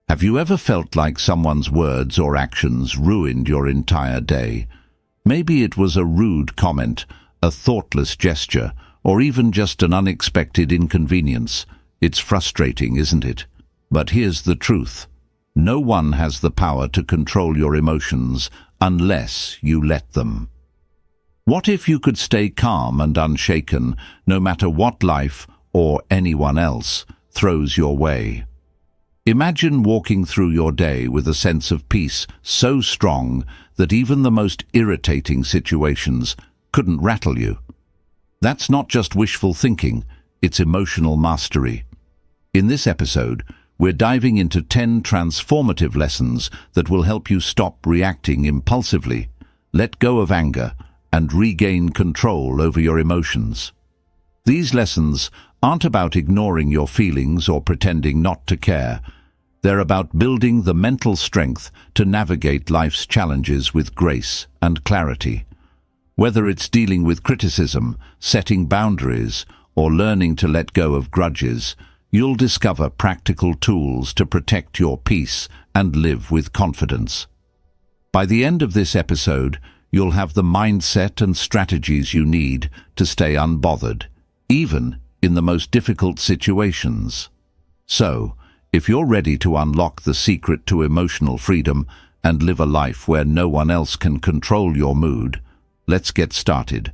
Have you ever felt like someone's words or actions ruined your entire day? Maybe it was a rude comment, a thoughtless gesture, or even just an unexpected inconvenience. It's frustrating, isn't it? But here's the truth. No one has the power to control your emotions unless you let them. What if you could stay calm and unshaken no matter what life or anyone else throws your way? Imagine walking through your day with a sense of peace so strong that even the most irritating situations couldn't rattle you. That's not just wishful thinking, it's emotional mastery. In this episode, we're diving into 10 transformative lessons that will help you stop reacting impulsively, let go of anger, and regain control over your emotions. These lessons aren't about ignoring your feelings or pretending not to care. They're about building the mental strength to navigate life's challenges with grace and clarity. Whether it's dealing with criticism, setting boundaries, or learning to let go of grudges, you'll discover practical tools to protect your peace and live with confidence. By the end of this episode, you'll have the mindset and strategies you need to stay unbothered, even in the most difficult situations. So, if you're ready to unlock the secret to emotional freedom and live a life where no one else can control your mood, let's get started.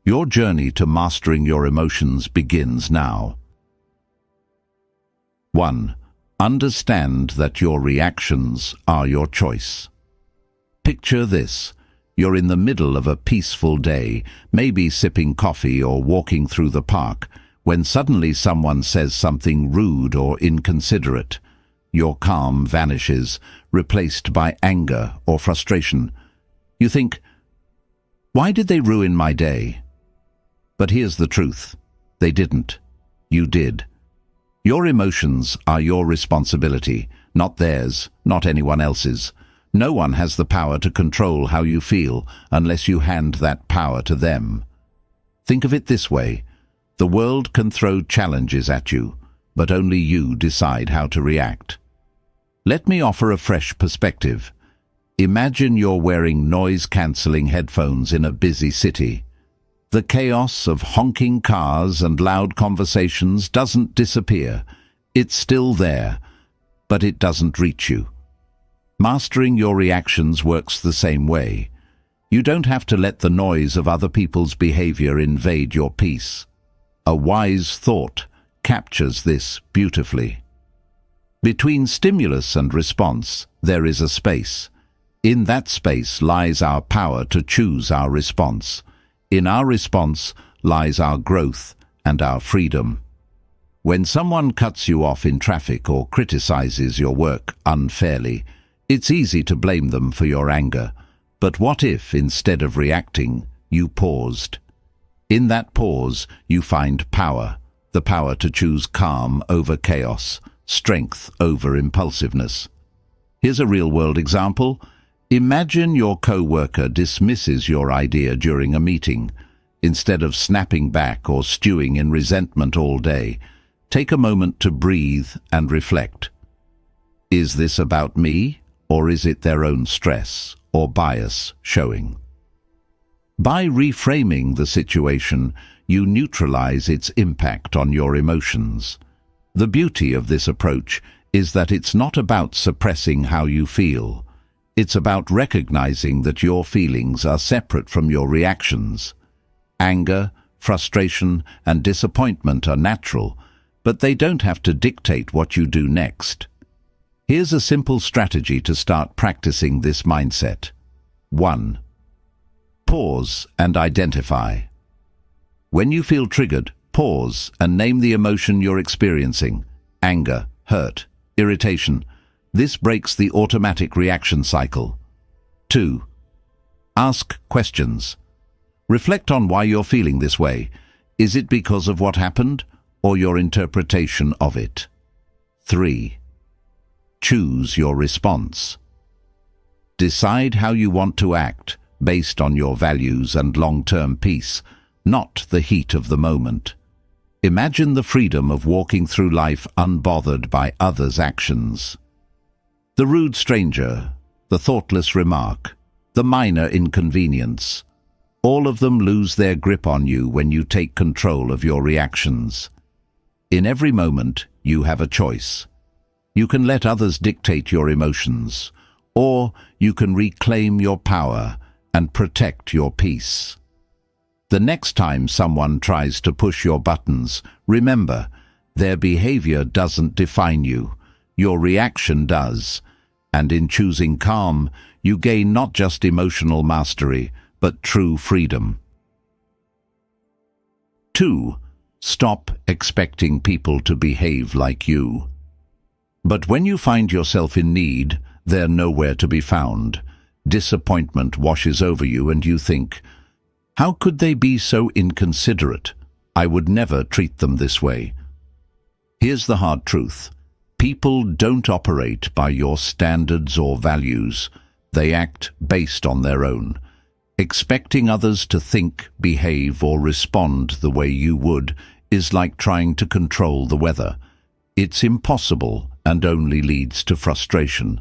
Your journey to mastering your emotions begins now. 1. Understand that your reactions are your choice. Picture this. You're in the middle of a peaceful day, maybe sipping coffee or walking through the park, when suddenly someone says something rude or inconsiderate. Your calm vanishes, replaced by anger or frustration. You think, why did they ruin my day? But here's the truth. They didn't. You did. Your emotions are your responsibility, not theirs, not anyone else's. No one has the power to control how you feel unless you hand that power to them. Think of it this way. The world can throw challenges at you, but only you decide how to react. Let me offer a fresh perspective. Imagine you're wearing noise-cancelling headphones in a busy city. The chaos of honking cars and loud conversations doesn't disappear. It's still there, but it doesn't reach you. Mastering your reactions works the same way. You don't have to let the noise of other people's behavior invade your peace. A wise thought captures this beautifully. Between stimulus and response, there is a space. In that space lies our power to choose our response. In our response lies our growth and our freedom. When someone cuts you off in traffic or criticizes your work unfairly, it's easy to blame them for your anger. But what if, instead of reacting, you paused? In that pause, you find power, the power to choose calm over chaos, strength over impulsiveness. Here's a real-world example. Imagine your co-worker dismisses your idea during a meeting. Instead of snapping back or stewing in resentment all day, take a moment to breathe and reflect. Is this about me, or is it their own stress or bias showing? By reframing the situation, you neutralize its impact on your emotions. The beauty of this approach is that it's not about suppressing how you feel. It's about recognizing that your feelings are separate from your reactions. Anger, frustration, and disappointment are natural, but they don't have to dictate what you do next. Here's a simple strategy to start practicing this mindset. 1. Pause and identify. When you feel triggered, pause and name the emotion you're experiencing. Anger, hurt, irritation. This breaks the automatic reaction cycle. 2. Ask questions. Reflect on why you're feeling this way. Is it because of what happened or your interpretation of it? 3. Choose your response. Decide how you want to act based on your values and long-term peace, not the heat of the moment. Imagine the freedom of walking through life unbothered by others' actions. The rude stranger, the thoughtless remark, the minor inconvenience. All of them lose their grip on you when you take control of your reactions. In every moment, you have a choice. You can let others dictate your emotions, or you can reclaim your power and protect your peace. The next time someone tries to push your buttons, remember, their behavior doesn't define you. Your reaction does. And in choosing calm, you gain not just emotional mastery, but true freedom. 2. Stop expecting people to behave like you. But when you find yourself in need, they're nowhere to be found. Disappointment washes over you and you think, how could they be so inconsiderate? I would never treat them this way. Here's the hard truth. People don't operate by your standards or values. They act based on their own. Expecting others to think, behave, or respond the way you would is like trying to control the weather. It's impossible and only leads to frustration.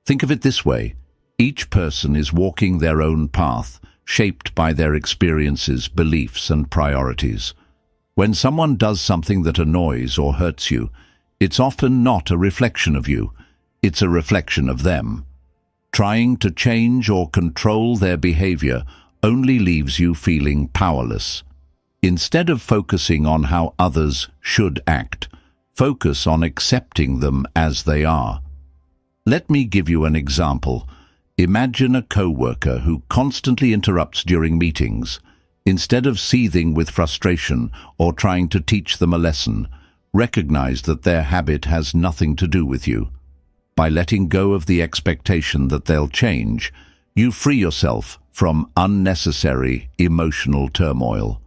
Think of it this way. Each person is walking their own path, shaped by their experiences, beliefs, and priorities. When someone does something that annoys or hurts you, it's often not a reflection of you. It's a reflection of them. Trying to change or control their behavior only leaves you feeling powerless. Instead of focusing on how others should act, focus on accepting them as they are. Let me give you an example. Imagine a co-worker who constantly interrupts during meetings. Instead of seething with frustration or trying to teach them a lesson, recognize that their habit has nothing to do with you. By letting go of the expectation that they'll change, you free yourself from unnecessary emotional turmoil.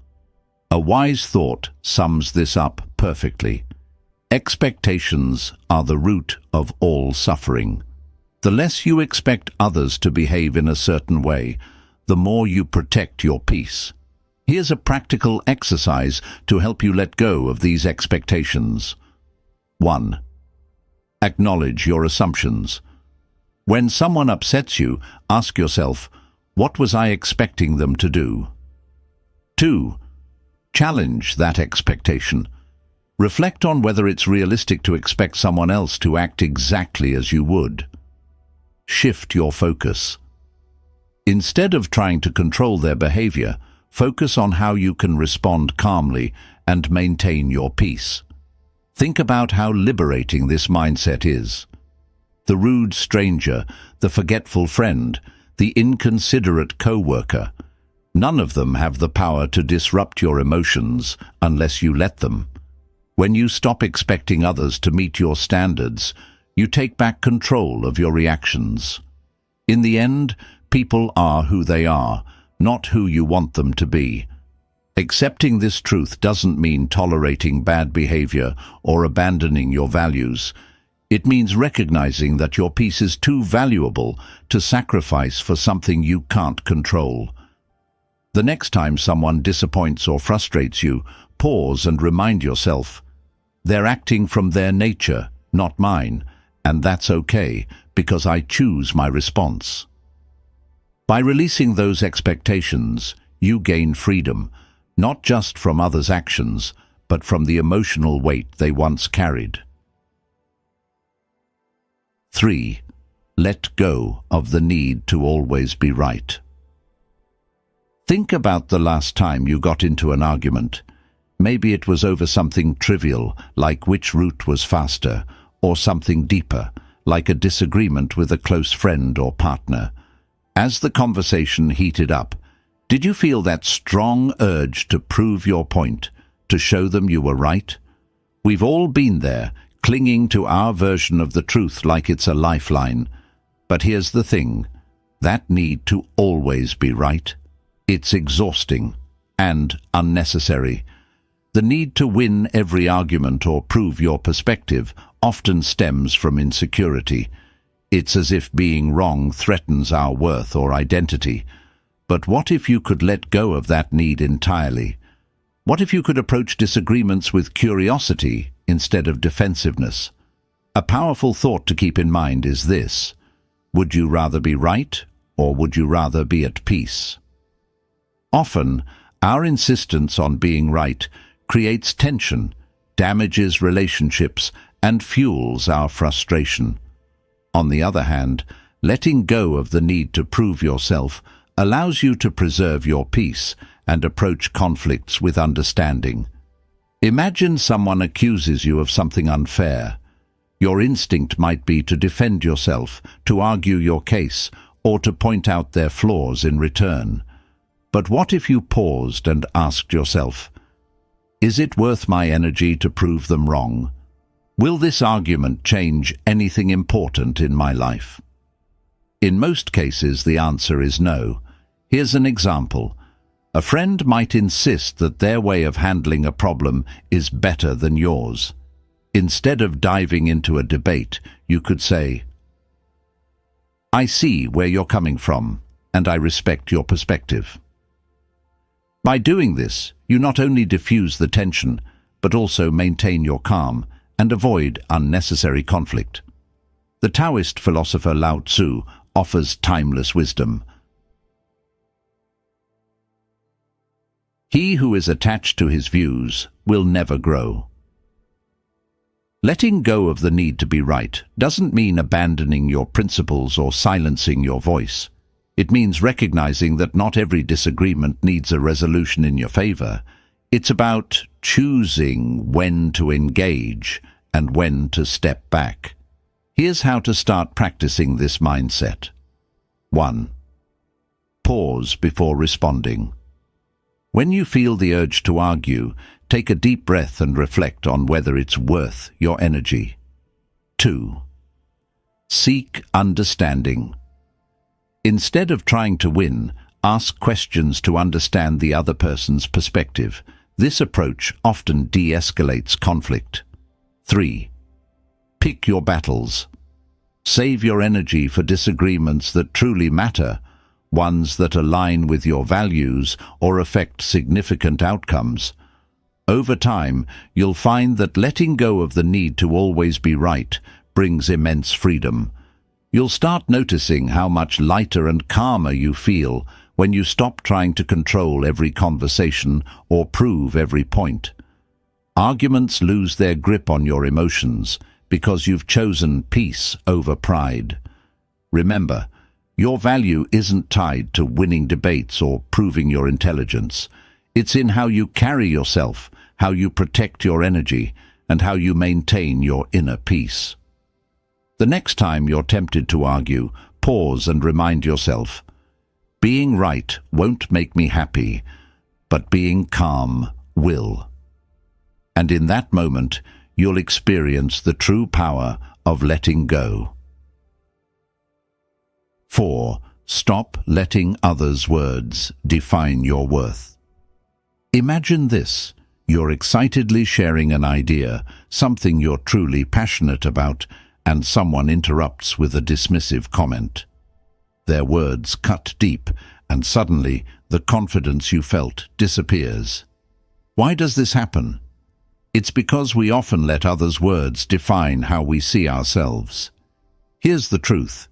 A wise thought sums this up perfectly. Expectations are the root of all suffering. The less you expect others to behave in a certain way, the more you protect your peace. Here's a practical exercise to help you let go of these expectations. 1. Acknowledge your assumptions. When someone upsets you, ask yourself, what was I expecting them to do? 2. Challenge that expectation. Reflect on whether it's realistic to expect someone else to act exactly as you would. Shift your focus. Instead of trying to control their behavior, focus on how you can respond calmly and maintain your peace. Think about how liberating this mindset is. The rude stranger, the forgetful friend, the inconsiderate co-worker. None of them have the power to disrupt your emotions unless you let them. When you stop expecting others to meet your standards, you take back control of your reactions. In the end, people are who they are, not who you want them to be. Accepting this truth doesn't mean tolerating bad behavior or abandoning your values. It means recognizing that your peace is too valuable to sacrifice for something you can't control. The next time someone disappoints or frustrates you, pause and remind yourself, they're acting from their nature, not mine, and that's okay because I choose my response. By releasing those expectations, you gain freedom, not just from others' actions, but from the emotional weight they once carried. 3. Let go of the need to always be right. Think about the last time you got into an argument. Maybe it was over something trivial, like which route was faster, or something deeper, like a disagreement with a close friend or partner. As the conversation heated up, did you feel that strong urge to prove your point, to show them you were right? We've all been there, clinging to our version of the truth like it's a lifeline. But here's the thing, that need to always be right, it's exhausting and unnecessary. The need to win every argument or prove your perspective often stems from insecurity. It's as if being wrong threatens our worth or identity. But what if you could let go of that need entirely? What if you could approach disagreements with curiosity instead of defensiveness? A powerful thought to keep in mind is this: would you rather be right, or would you rather be at peace? Often, our insistence on being right creates tension, damages relationships, and fuels our frustration. On the other hand, letting go of the need to prove yourself allows you to preserve your peace and approach conflicts with understanding. Imagine someone accuses you of something unfair. Your instinct might be to defend yourself, to argue your case, or to point out their flaws in return. But what if you paused and asked yourself, is it worth my energy to prove them wrong? Will this argument change anything important in my life? In most cases, the answer is no. Here's an example. A friend might insist that their way of handling a problem is better than yours. Instead of diving into a debate, you could say, I see where you're coming from, and I respect your perspective. By doing this, you not only diffuse the tension, but also maintain your calm and avoid unnecessary conflict. The Taoist philosopher Lao Tzu offers timeless wisdom. He who is attached to his views will never grow. Letting go of the need to be right doesn't mean abandoning your principles or silencing your voice. It means recognizing that not every disagreement needs a resolution in your favor. It's about choosing when to engage and when to step back. Here's how to start practicing this mindset. 1. Pause before responding. When you feel the urge to argue, take a deep breath and reflect on whether it's worth your energy. 2. Seek understanding. Instead of trying to win, ask questions to understand the other person's perspective. This approach often de-escalates conflict. 3. Pick your battles. Save your energy for disagreements that truly matter, ones that align with your values or affect significant outcomes. Over time, you'll find that letting go of the need to always be right brings immense freedom. You'll start noticing how much lighter and calmer you feel when you stop trying to control every conversation or prove every point. Arguments lose their grip on your emotions because you've chosen peace over pride. Remember, your value isn't tied to winning debates or proving your intelligence. It's in how you carry yourself, how you protect your energy, and how you maintain your inner peace. The next time you're tempted to argue, pause and remind yourself, being right won't make me happy, but being calm will. And in that moment, you'll experience the true power of letting go. 4. Stop letting others' words define your worth. Imagine this. You're excitedly sharing an idea, something you're truly passionate about, and someone interrupts with a dismissive comment. Their words cut deep, and suddenly the confidence you felt disappears. Why does this happen? It's because we often let others' words define how we see ourselves. Here's the truth.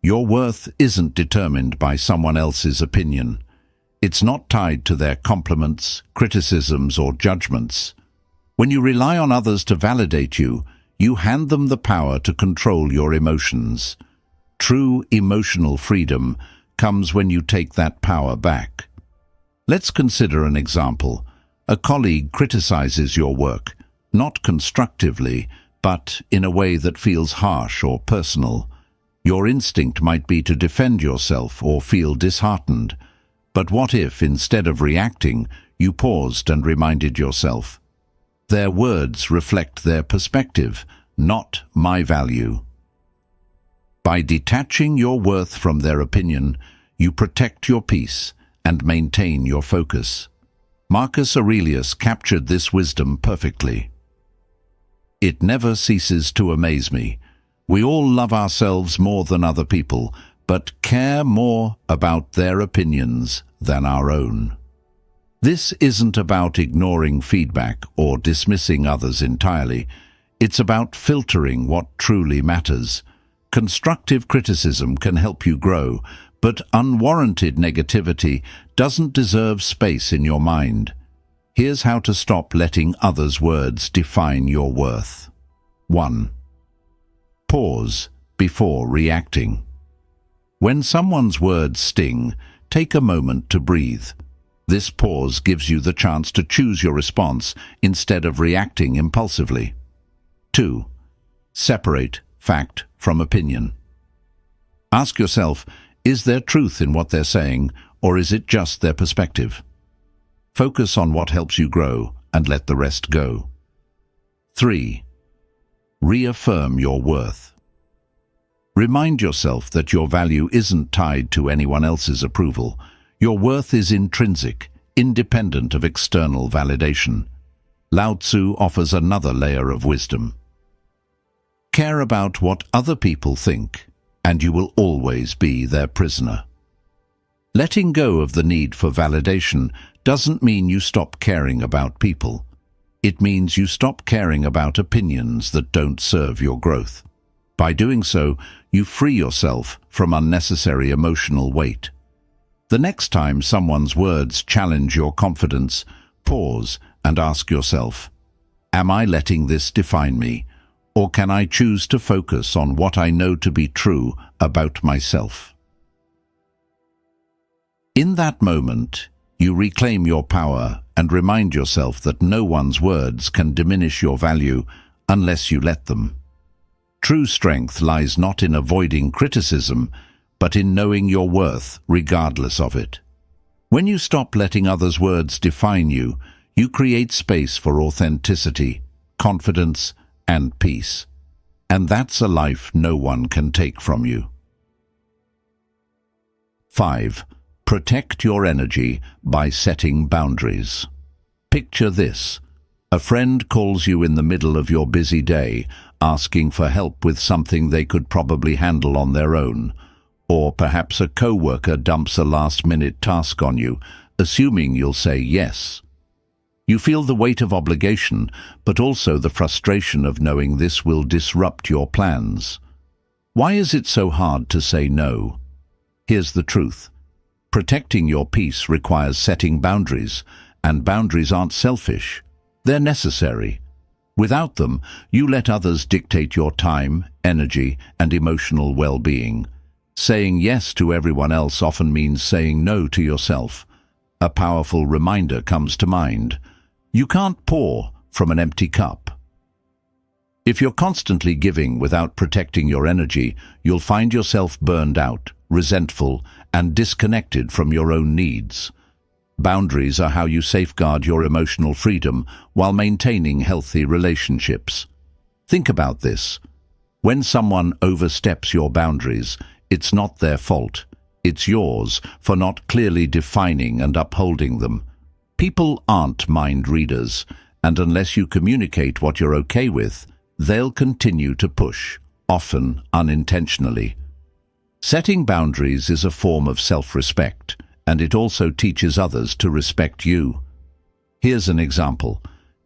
Your worth isn't determined by someone else's opinion. It's not tied to their compliments, criticisms, or judgments. When you rely on others to validate you, you hand them the power to control your emotions. True emotional freedom comes when you take that power back. Let's consider an example. A colleague criticizes your work, not constructively, but in a way that feels harsh or personal. Your instinct might be to defend yourself or feel disheartened. But what if, instead of reacting, you paused and reminded yourself, their words reflect their perspective, not my value. By detaching your worth from their opinion, you protect your peace and maintain your focus. Marcus Aurelius captured this wisdom perfectly. It never ceases to amaze me. We all love ourselves more than other people, but care more about their opinions than our own. This isn't about ignoring feedback or dismissing others entirely. It's about filtering what truly matters. Constructive criticism can help you grow, but unwarranted negativity doesn't deserve space in your mind. Here's how to stop letting others' words define your worth. 1. Pause before reacting. When someone's words sting, take a moment to breathe. This pause gives you the chance to choose your response instead of reacting impulsively. 2. Separate fact from opinion. Ask yourself, is there truth in what they're saying, or is it just their perspective? Focus on what helps you grow and let the rest go. 3. Reaffirm your worth. Remind yourself that your value isn't tied to anyone else's approval. Your worth is intrinsic, independent of external validation. Lao Tzu offers another layer of wisdom. Care about what other people think, and you will always be their prisoner. Letting go of the need for validation doesn't mean you stop caring about people. It means you stop caring about opinions that don't serve your growth. By doing so, you free yourself from unnecessary emotional weight. The next time someone's words challenge your confidence, pause and ask yourself, am I letting this define me, or can I choose to focus on what I know to be true about myself? In that moment, you reclaim your power and remind yourself that no one's words can diminish your value unless you let them. True strength lies not in avoiding criticism, but in knowing your worth regardless of it. When you stop letting others' words define you, you create space for authenticity, confidence, and peace. And that's a life no one can take from you. 5. Protect your energy by setting boundaries. Picture this. A friend calls you in the middle of your busy day, asking for help with something they could probably handle on their own. Or perhaps a coworker dumps a last-minute task on you, assuming you'll say yes. You feel the weight of obligation, but also the frustration of knowing this will disrupt your plans. Why is it so hard to say no? Here's the truth. Protecting your peace requires setting boundaries, and boundaries aren't selfish. They're necessary. Without them, you let others dictate your time, energy, and emotional well-being. Saying yes to everyone else often means saying no to yourself. A powerful reminder comes to mind. You can't pour from an empty cup. If you're constantly giving without protecting your energy, you'll find yourself burned out, resentful, and disconnected from your own needs. Boundaries are how you safeguard your emotional freedom while maintaining healthy relationships. Think about this. When someone oversteps your boundaries, it's not their fault. It's yours for not clearly defining and upholding them. People aren't mind readers, and unless you communicate what you're okay with, they'll continue to push, often unintentionally. Setting boundaries is a form of self-respect, and it also teaches others to respect you. Here's an example.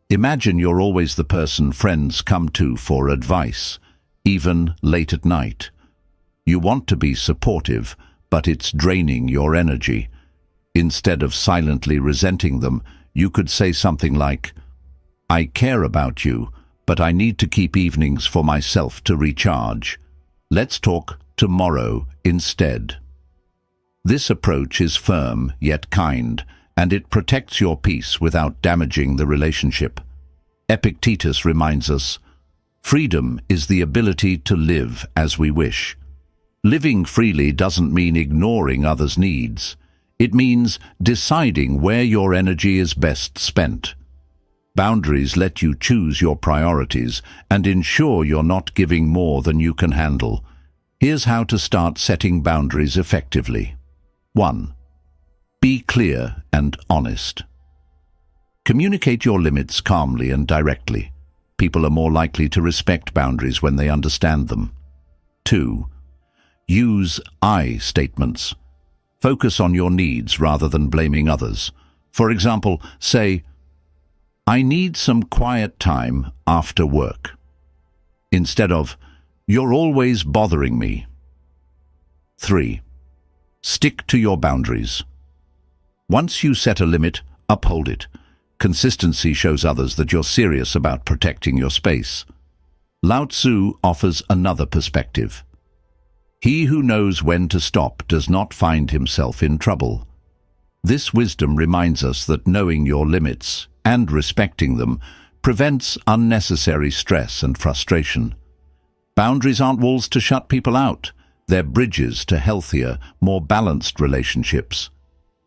Imagine you're always the person friends come to for advice, even late at night. You want to be supportive, but it's draining your energy. Instead of silently resenting them, you could say something like, I care about you, but I need to keep evenings for myself to recharge. Let's talk tomorrow instead. This approach is firm yet kind, and it protects your peace without damaging the relationship. Epictetus reminds us, freedom is the ability to live as we wish. Living freely doesn't mean ignoring others' needs. It means deciding where your energy is best spent. Boundaries let you choose your priorities and ensure you're not giving more than you can handle. Here's how to start setting boundaries effectively. 1. Be clear and honest. Communicate your limits calmly and directly. People are more likely to respect boundaries when they understand them. 2. Use I statements. Focus on your needs rather than blaming others. For example, say, I need some quiet time after work. instead of, "You're always bothering me." 3. Stick to your boundaries. Once you set a limit, uphold it. Consistency shows others that you're serious about protecting your space. Lao Tzu offers another perspective. He who knows when to stop does not find himself in trouble. This wisdom reminds us that knowing your limits and respecting them prevents unnecessary stress and frustration. Boundaries aren't walls to shut people out. They're bridges to healthier, more balanced relationships.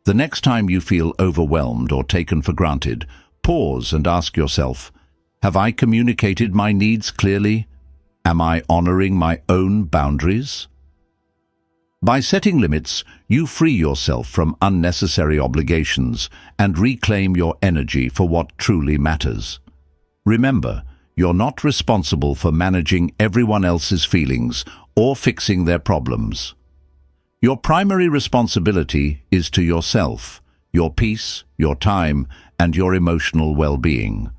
The next time you feel overwhelmed or taken for granted, pause and ask yourself, have I communicated my needs clearly? Am I honoring my own boundaries? By setting limits, you free yourself from unnecessary obligations and reclaim your energy for what truly matters. Remember, you're not responsible for managing everyone else's feelings or fixing their problems. Your primary responsibility is to yourself, your peace, your time, and your emotional well-being.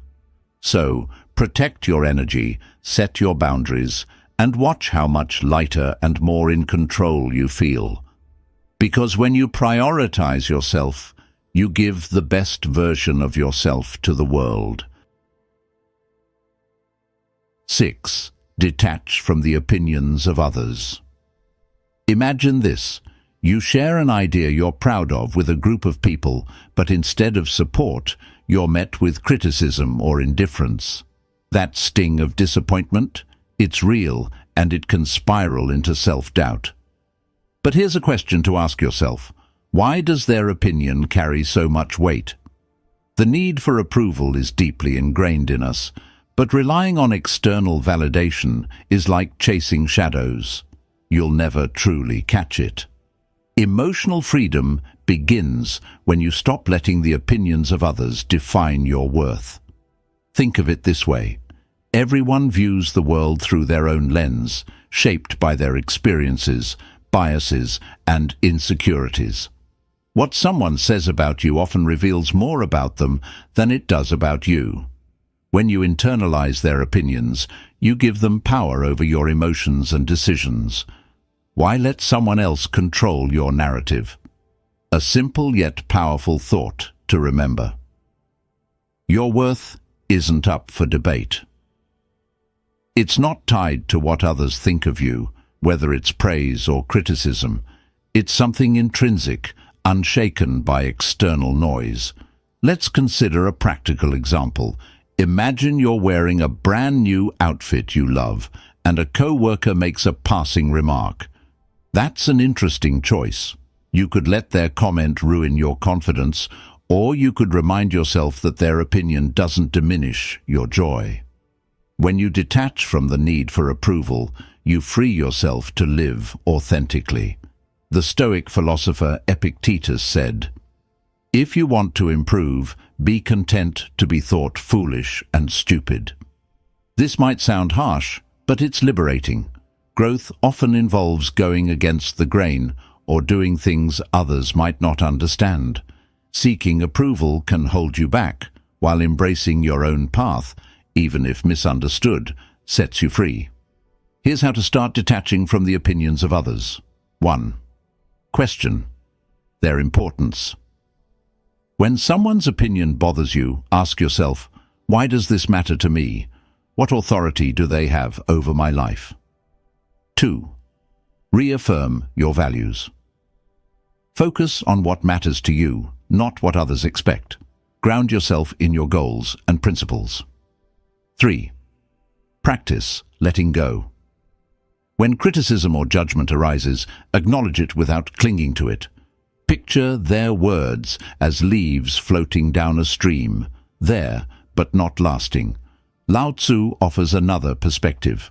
So, protect your energy, set your boundaries, and watch how much lighter and more in control you feel. Because when you prioritize yourself, you give the best version of yourself to the world. 6. Detach from the opinions of others. Imagine this. You share an idea you're proud of with a group of people, but instead of support, you're met with criticism or indifference. That sting of disappointment? It's real, and it can spiral into self-doubt. But here's a question to ask yourself. Why does their opinion carry so much weight? The need for approval is deeply ingrained in us, but relying on external validation is like chasing shadows. You'll never truly catch it. Emotional freedom begins when you stop letting the opinions of others define your worth. Think of it this way. Everyone views the world through their own lens, shaped by their experiences, biases, and insecurities. What someone says about you often reveals more about them than it does about you. When you internalize their opinions, you give them power over your emotions and decisions. Why let someone else control your narrative? A simple yet powerful thought to remember. Your worth isn't up for debate. It's not tied to what others think of you, whether it's praise or criticism. It's something intrinsic, unshaken by external noise. Let's consider a practical example. Imagine you're wearing a brand new outfit you love, and a co-worker makes a passing remark. That's an interesting choice. You could let their comment ruin your confidence, or you could remind yourself that their opinion doesn't diminish your joy. When you detach from the need for approval, you free yourself to live authentically. The Stoic philosopher Epictetus said, "If you want to improve, be content to be thought foolish and stupid." This might sound harsh, but it's liberating. Growth often involves going against the grain or doing things others might not understand. Seeking approval can hold you back, while embracing your own path, even if misunderstood, sets you free. Here's how to start detaching from the opinions of others. 1. Question their importance. When someone's opinion bothers you, ask yourself, why does this matter to me? What authority do they have over my life? 2. Reaffirm your values. Focus on what matters to you, not what others expect. Ground yourself in your goals and principles. 3. Practice letting go. When criticism or judgment arises, acknowledge it without clinging to it. Picture their words as leaves floating down a stream, there but not lasting. Lao Tzu offers another perspective.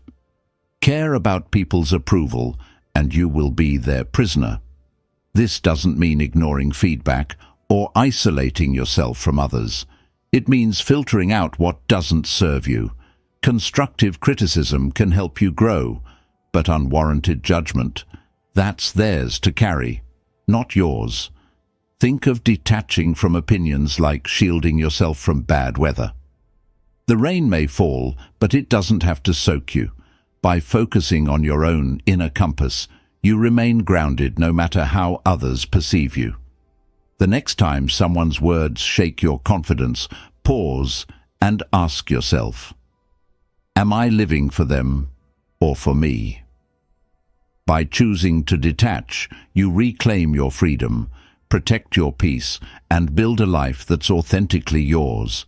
Care about people's approval, and you will be their prisoner. This doesn't mean ignoring feedback or isolating yourself from others. It means filtering out what doesn't serve you. Constructive criticism can help you grow, but unwarranted judgment, that's theirs to carry, not yours. Think of detaching from opinions like shielding yourself from bad weather. The rain may fall, but it doesn't have to soak you. By focusing on your own inner compass, you remain grounded no matter how others perceive you. The next time someone's words shake your confidence, pause and ask yourself, am I living for them or for me? By choosing to detach, you reclaim your freedom, protect your peace, and build a life that's authentically yours.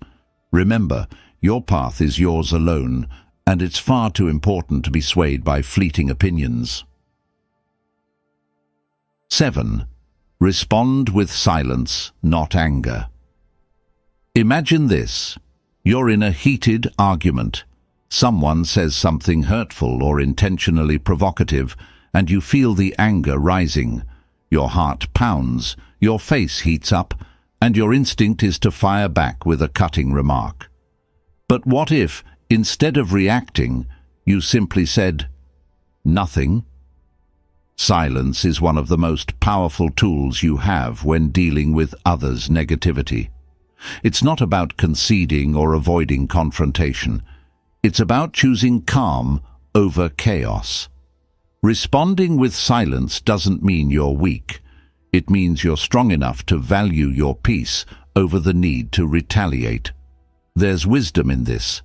Remember, your path is yours alone, and it's far too important to be swayed by fleeting opinions. 7. Respond with silence, not anger. Imagine this. You're in a heated argument. Someone says something hurtful or intentionally provocative, and you feel the anger rising. Your heart pounds, your face heats up, and your instinct is to fire back with a cutting remark. But what if, instead of reacting, you simply said, nothing? Silence is one of the most powerful tools you have when dealing with others' negativity. It's not about conceding or avoiding confrontation. It's about choosing calm over chaos. Responding with silence doesn't mean you're weak. It means you're strong enough to value your peace over the need to retaliate. There's wisdom in this.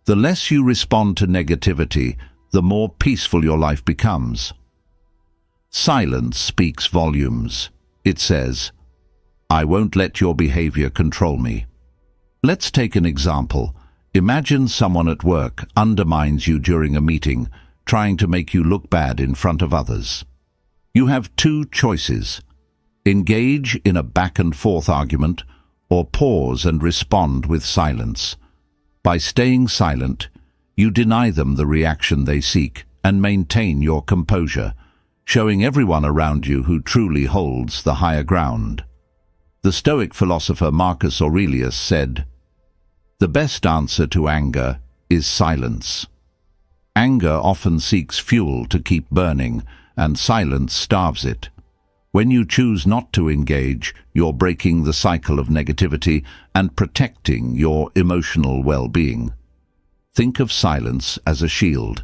The less you respond to negativity, the more peaceful your life becomes. Silence speaks volumes. It says, I won't let your behavior control me. Let's take an example. Imagine someone at work undermines you during a meeting, trying to make you look bad in front of others. You have two choices: engage in a back-and-forth argument, or pause and respond with silence. By staying silent, you deny them the reaction they seek and maintain your composure, showing everyone around you who truly holds the higher ground. The Stoic philosopher Marcus Aurelius said, "The best answer to anger is silence." Anger often seeks fuel to keep burning, and silence starves it. When you choose not to engage, you're breaking the cycle of negativity and protecting your emotional well-being. Think of silence as a shield.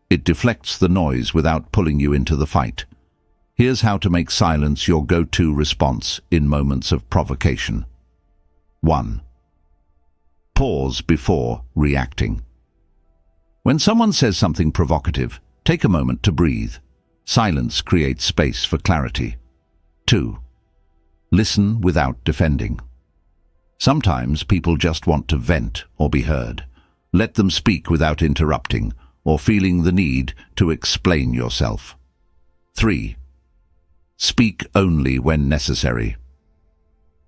It deflects the noise without pulling you into the fight. Here's how to make silence your go-to response in moments of provocation. 1. Pause before reacting. When someone says something provocative, take a moment to breathe. Silence creates space for clarity. 2. Listen without defending. Sometimes people just want to vent or be heard. Let them speak without interrupting or feeling the need to explain yourself. 3. Speak only when necessary.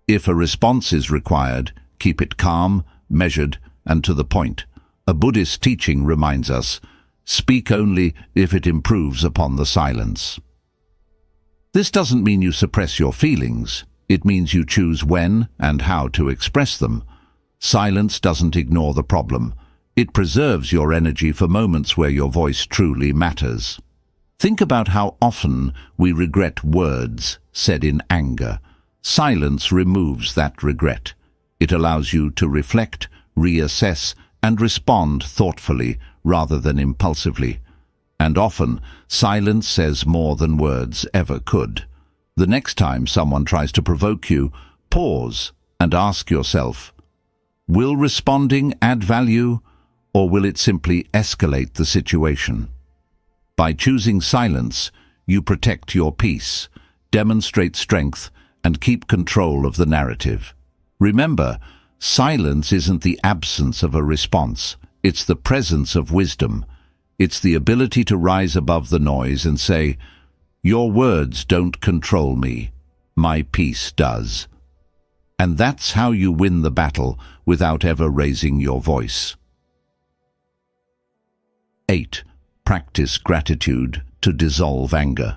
If a response is required, keep it calm, measured, and to the point. A Buddhist teaching reminds us, speak only if it improves upon the silence. This doesn't mean you suppress your feelings. It means you choose when and how to express them. Silence doesn't ignore the problem. It preserves your energy for moments where your voice truly matters. Think about how often we regret words said in anger. Silence removes that regret. It allows you to reflect, reassess, and respond thoughtfully rather than impulsively. And often, silence says more than words ever could. The next time someone tries to provoke you, pause and ask yourself, will responding add value, or will it simply escalate the situation? By choosing silence, you protect your peace, demonstrate strength, and keep control of the narrative. Remember, silence isn't the absence of a response. It's the presence of wisdom. It's the ability to rise above the noise and say, your words don't control me. My peace does. And that's how you win the battle without ever raising your voice. 8. Practice gratitude to dissolve anger.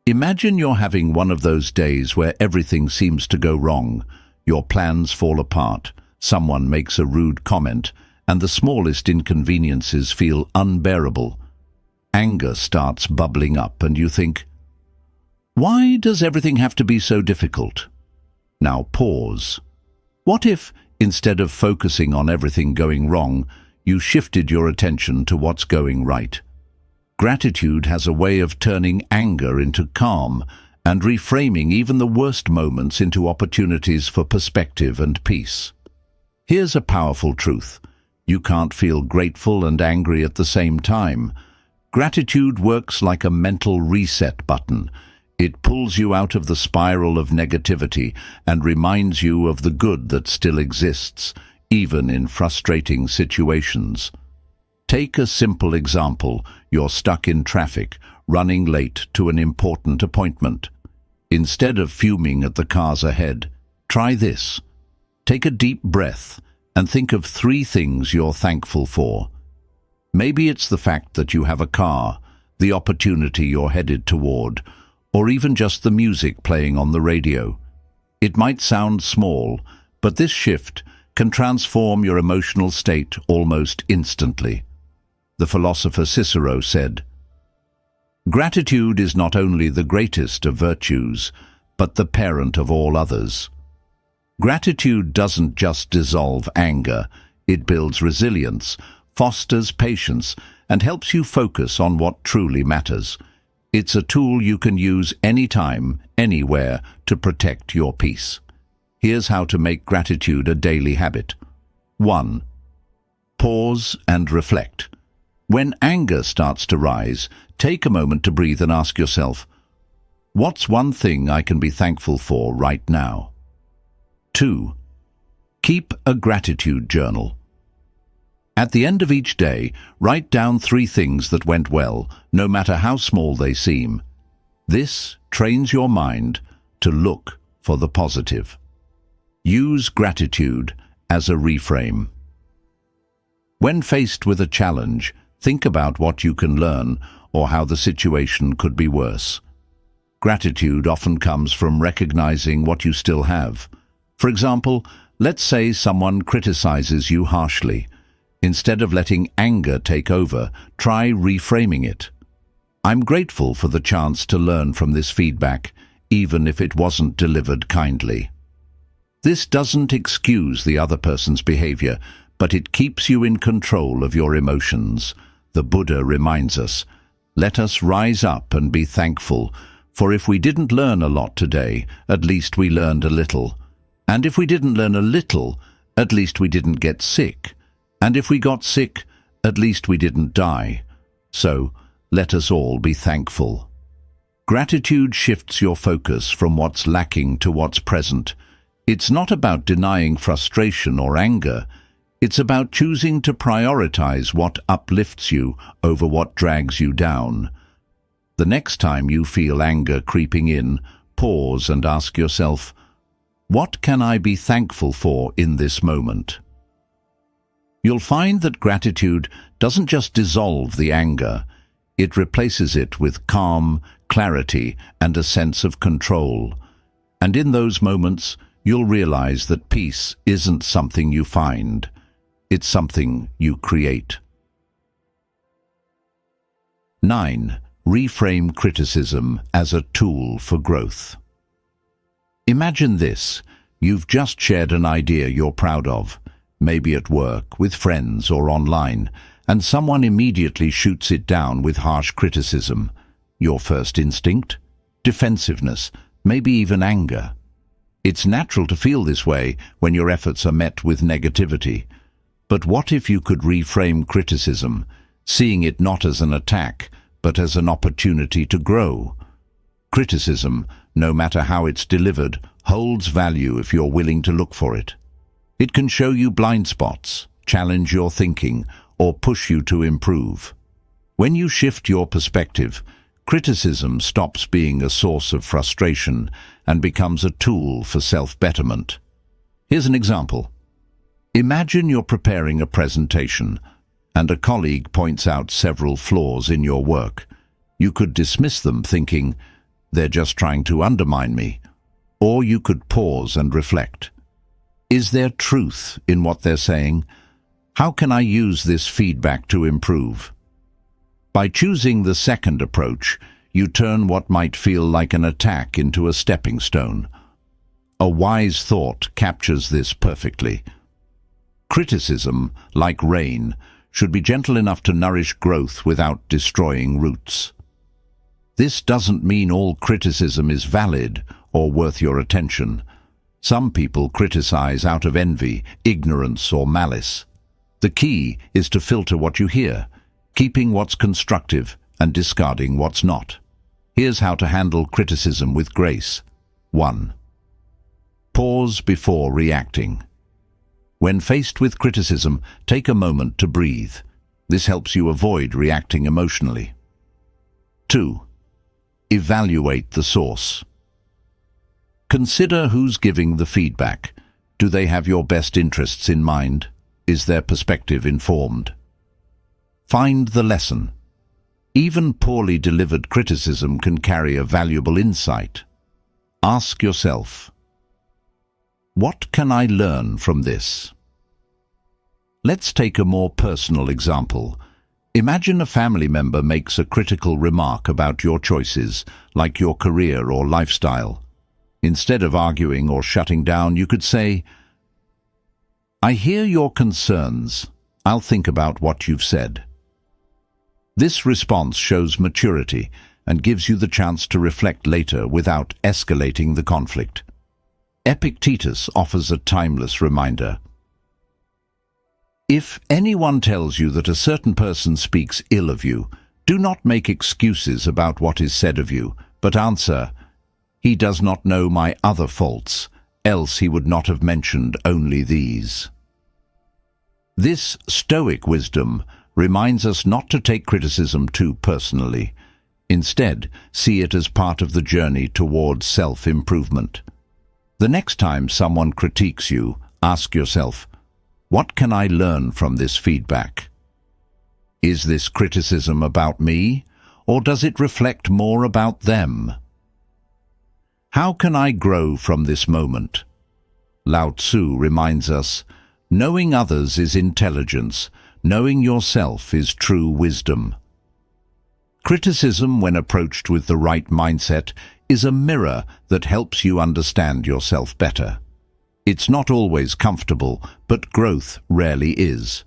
Imagine you're having one of those days where everything seems to go wrong. Your plans fall apart, someone makes a rude comment, and the smallest inconveniences feel unbearable. Anger starts bubbling up and you think, why does everything have to be so difficult? Now pause. What if, instead of focusing on everything going wrong, you shifted your attention to what's going right. Gratitude has a way of turning anger into calm and reframing even the worst moments into opportunities for perspective and peace. Here's a powerful truth. You can't feel grateful and angry at the same time. Gratitude works like a mental reset button. It pulls you out of the spiral of negativity and reminds you of the good that still exists, even in frustrating situations. Take a simple example. You're stuck in traffic, running late to an important appointment. Instead of fuming at the cars ahead, try this. Take a deep breath and think of 3 things you're thankful for. Maybe it's the fact that you have a car, the opportunity you're headed toward, or even just the music playing on the radio. It might sound small, but this shift can transform your emotional state almost instantly. The philosopher Cicero said, "Gratitude is not only the greatest of virtues, but the parent of all others." Gratitude doesn't just dissolve anger, it builds resilience, fosters patience, and helps you focus on what truly matters. It's a tool you can use anytime, anywhere, to protect your peace. Here's how to make gratitude a daily habit. 1. Pause and reflect. When anger starts to rise, take a moment to breathe and ask yourself, what's one thing I can be thankful for right now? 2. Keep a gratitude journal. At the end of each day, write down 3 things that went well, no matter how small they seem. This trains your mind to look for the positive. Use gratitude as a reframe. When faced with a challenge, think about what you can learn or how the situation could be worse. Gratitude often comes from recognizing what you still have. For example, let's say someone criticizes you harshly. Instead of letting anger take over, try reframing it. I'm grateful for the chance to learn from this feedback, even if it wasn't delivered kindly. This doesn't excuse the other person's behavior, but it keeps you in control of your emotions. The Buddha reminds us, let us rise up and be thankful, for if we didn't learn a lot today, at least we learned a little. And if we didn't learn a little, at least we didn't get sick. And if we got sick, at least we didn't die. So, let us all be thankful. Gratitude shifts your focus from what's lacking to what's present. It's not about denying frustration or anger. It's about choosing to prioritize what uplifts you over what drags you down. The next time you feel anger creeping in, pause and ask yourself, what can I be thankful for in this moment? You'll find that gratitude doesn't just dissolve the anger, it replaces it with calm, clarity, and a sense of control. And in those moments, you'll realize that peace isn't something you find, it's something you create. 9. Reframe criticism as a tool for growth. Imagine this. You've just shared an idea you're proud of, maybe at work, with friends, or online, and someone immediately shoots it down with harsh criticism. Your first instinct? Defensiveness, maybe even anger. It's natural to feel this way when your efforts are met with negativity. But what if you could reframe criticism, seeing it not as an attack, but as an opportunity to grow? Criticism, no matter how it's delivered, holds value if you're willing to look for it. It can show you blind spots, challenge your thinking, or push you to improve. When you shift your perspective, criticism stops being a source of frustration and becomes a tool for self-betterment. Here's an example. Imagine you're preparing a presentation, and a colleague points out several flaws in your work. You could dismiss them thinking, they're just trying to undermine me. Or you could pause and reflect. Is there truth in what they're saying? How can I use this feedback to improve? By choosing the second approach, you turn what might feel like an attack into a stepping stone. A wise thought captures this perfectly. Criticism, like rain, should be gentle enough to nourish growth without destroying roots. This doesn't mean all criticism is valid or worth your attention. Some people criticize out of envy, ignorance, or malice. The key is to filter what you hear, keeping what's constructive and discarding what's not. Here's how to handle criticism with grace. 1. Pause before reacting. When faced with criticism, take a moment to breathe. This helps you avoid reacting emotionally. 2. Evaluate the source. Consider who's giving the feedback. Do they have your best interests in mind? Is their perspective informed? Find the lesson. Even poorly delivered criticism can carry a valuable insight. Ask yourself, what can I learn from this? Let's take a more personal example. Imagine a family member makes a critical remark about your choices, like your career or lifestyle. Instead of arguing or shutting down, you could say, "I hear your concerns. I'll think about what you've said." This response shows maturity and gives you the chance to reflect later without escalating the conflict. Epictetus offers a timeless reminder. If anyone tells you that a certain person speaks ill of you, do not make excuses about what is said of you, but answer, "He does not know my other faults, else he would not have mentioned only these." This Stoic wisdom reminds us not to take criticism too personally. Instead, see it as part of the journey towards self-improvement. The next time someone critiques you, ask yourself, what can I learn from this feedback? Is this criticism about me, or does it reflect more about them? How can I grow from this moment? Lao Tzu reminds us, knowing others is intelligence, knowing yourself is true wisdom. Criticism, when approached with the right mindset, is a mirror that helps you understand yourself better. It's not always comfortable, but growth rarely is.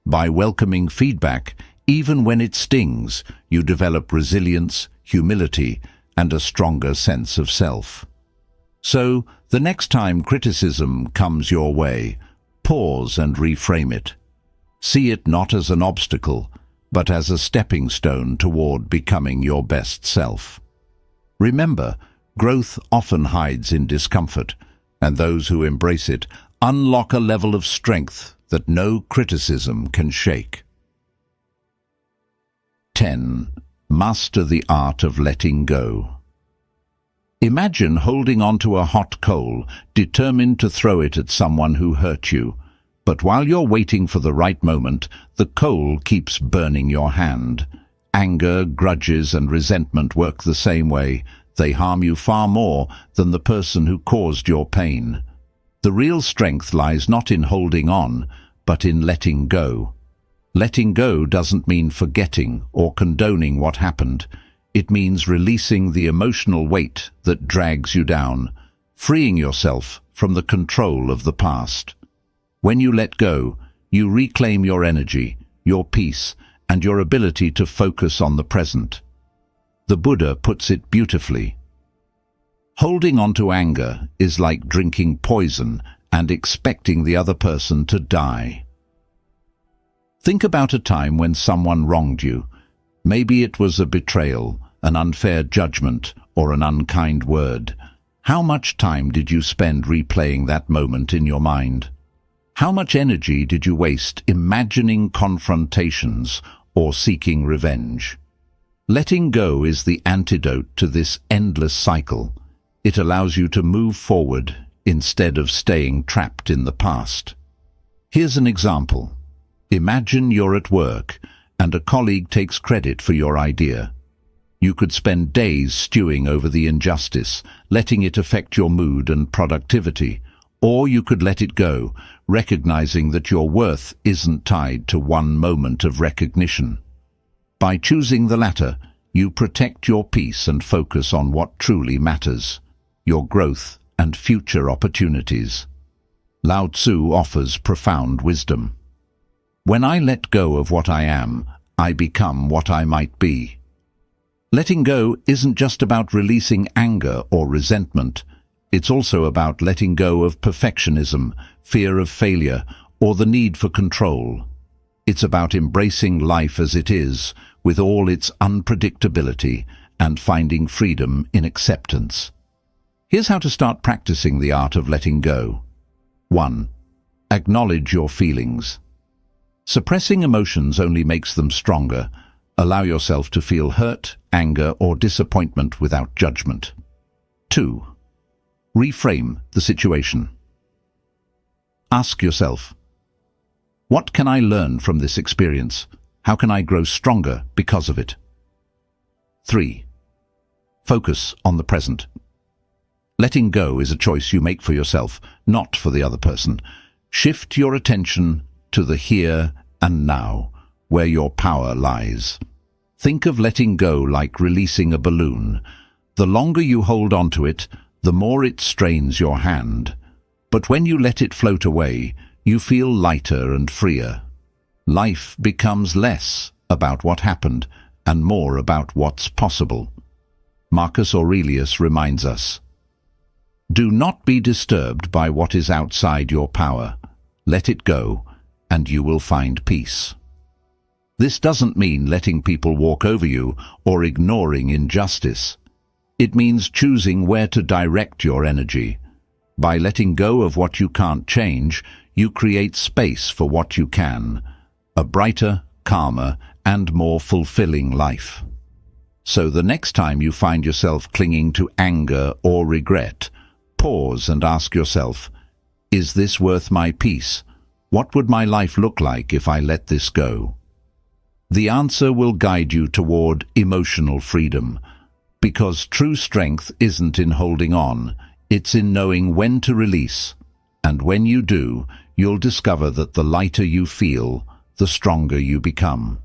By welcoming feedback, even when it stings, you develop resilience, humility, and a stronger sense of self. So, the next time criticism comes your way, pause and reframe it. See it not as an obstacle, but as a stepping stone toward becoming your best self. Remember, growth often hides in discomfort, and those who embrace it unlock a level of strength that no criticism can shake. 10. Master the art of letting go. Imagine holding onto a hot coal, determined to throw it at someone who hurt you. But while you're waiting for the right moment, the coal keeps burning your hand. Anger, grudges, and resentment work the same way. They harm you far more than the person who caused your pain. The real strength lies not in holding on, but in letting go. Letting go doesn't mean forgetting or condoning what happened. It means releasing the emotional weight that drags you down, freeing yourself from the control of the past. When you let go, you reclaim your energy, your peace, and your ability to focus on the present. The Buddha puts it beautifully. Holding on to anger is like drinking poison and expecting the other person to die. Think about a time when someone wronged you. Maybe it was a betrayal, an unfair judgment, or an unkind word. How much time did you spend replaying that moment in your mind? How much energy did you waste imagining confrontations or seeking revenge? Letting go is the antidote to this endless cycle. It allows you to move forward instead of staying trapped in the past. Here's an example. Imagine you're at work and a colleague takes credit for your idea. You could spend days stewing over the injustice, letting it affect your mood and productivity. Or you could let it go, recognizing that your worth isn't tied to one moment of recognition. By choosing the latter, you protect your peace and focus on what truly matters, your growth and future opportunities. Lao Tzu offers profound wisdom. When I let go of what I am, I become what I might be. Letting go isn't just about releasing anger or resentment. It's also about letting go of perfectionism, fear of failure, or the need for control. It's about embracing life as it is, with all its unpredictability, and finding freedom in acceptance. Here's how to start practicing the art of letting go. 1. Acknowledge your feelings. Suppressing emotions only makes them stronger. Allow yourself to feel hurt, anger, or disappointment without judgment. 2. Reframe the situation. Ask yourself, what can I learn from this experience? How can I grow stronger because of it? 3. Focus on the present. Letting go is a choice you make for yourself, not for the other person. Shift your attention to the here and now, where your power lies. Think of letting go like releasing a balloon. The longer you hold onto it, the more it strains your hand. But when you let it float away, you feel lighter and freer. Life becomes less about what happened and more about what's possible. Marcus Aurelius reminds us, do not be disturbed by what is outside your power. Let it go, and you will find peace. This doesn't mean letting people walk over you or ignoring injustice. It means choosing where to direct your energy. By letting go of what you can't change, you create space for what you can, a brighter, calmer, and more fulfilling life. So the next time you find yourself clinging to anger or regret, pause and ask yourself, is this worth my peace? What would my life look like if I let this go? The answer will guide you toward emotional freedom, because true strength isn't in holding on, it's in knowing when to release. And when you do, you'll discover that the lighter you feel, the stronger you become.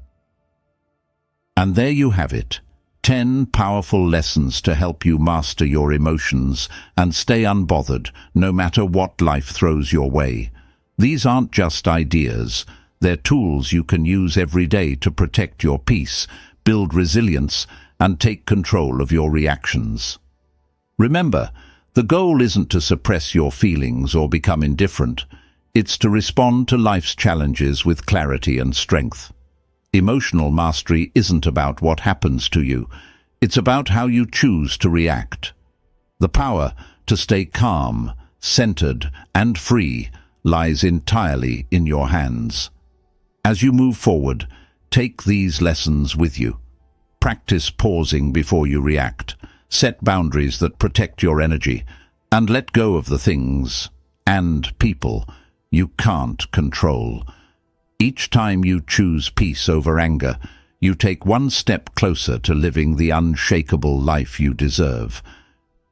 And there you have it, 10 powerful lessons to help you master your emotions and stay unbothered no matter what life throws your way. These aren't just ideas, they're tools you can use every day to protect your peace, build resilience, and take control of your reactions. Remember, the goal isn't to suppress your feelings or become indifferent. It's to respond to life's challenges with clarity and strength. Emotional mastery isn't about what happens to you. It's about how you choose to react. The power to stay calm, centered, and free lies entirely in your hands. As you move forward, take these lessons with you. Practice pausing before you react. Set boundaries that protect your energy, and let go of the things and people you can't control. Each time you choose peace over anger, you take one step closer to living the unshakable life you deserve.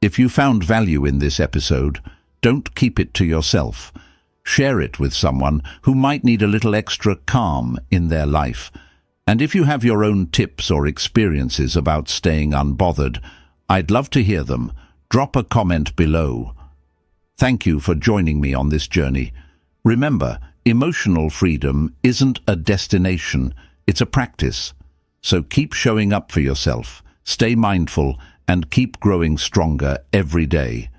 If you found value in this episode, don't keep it to yourself. Share it with someone who might need a little extra calm in their life. And if you have your own tips or experiences about staying unbothered, I'd love to hear them. Drop a comment below. Thank you for joining me on this journey. Remember, emotional freedom isn't a destination, it's a practice. So keep showing up for yourself, stay mindful, and keep growing stronger every day.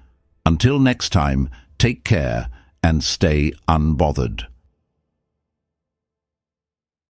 Until next time, take care and stay unbothered.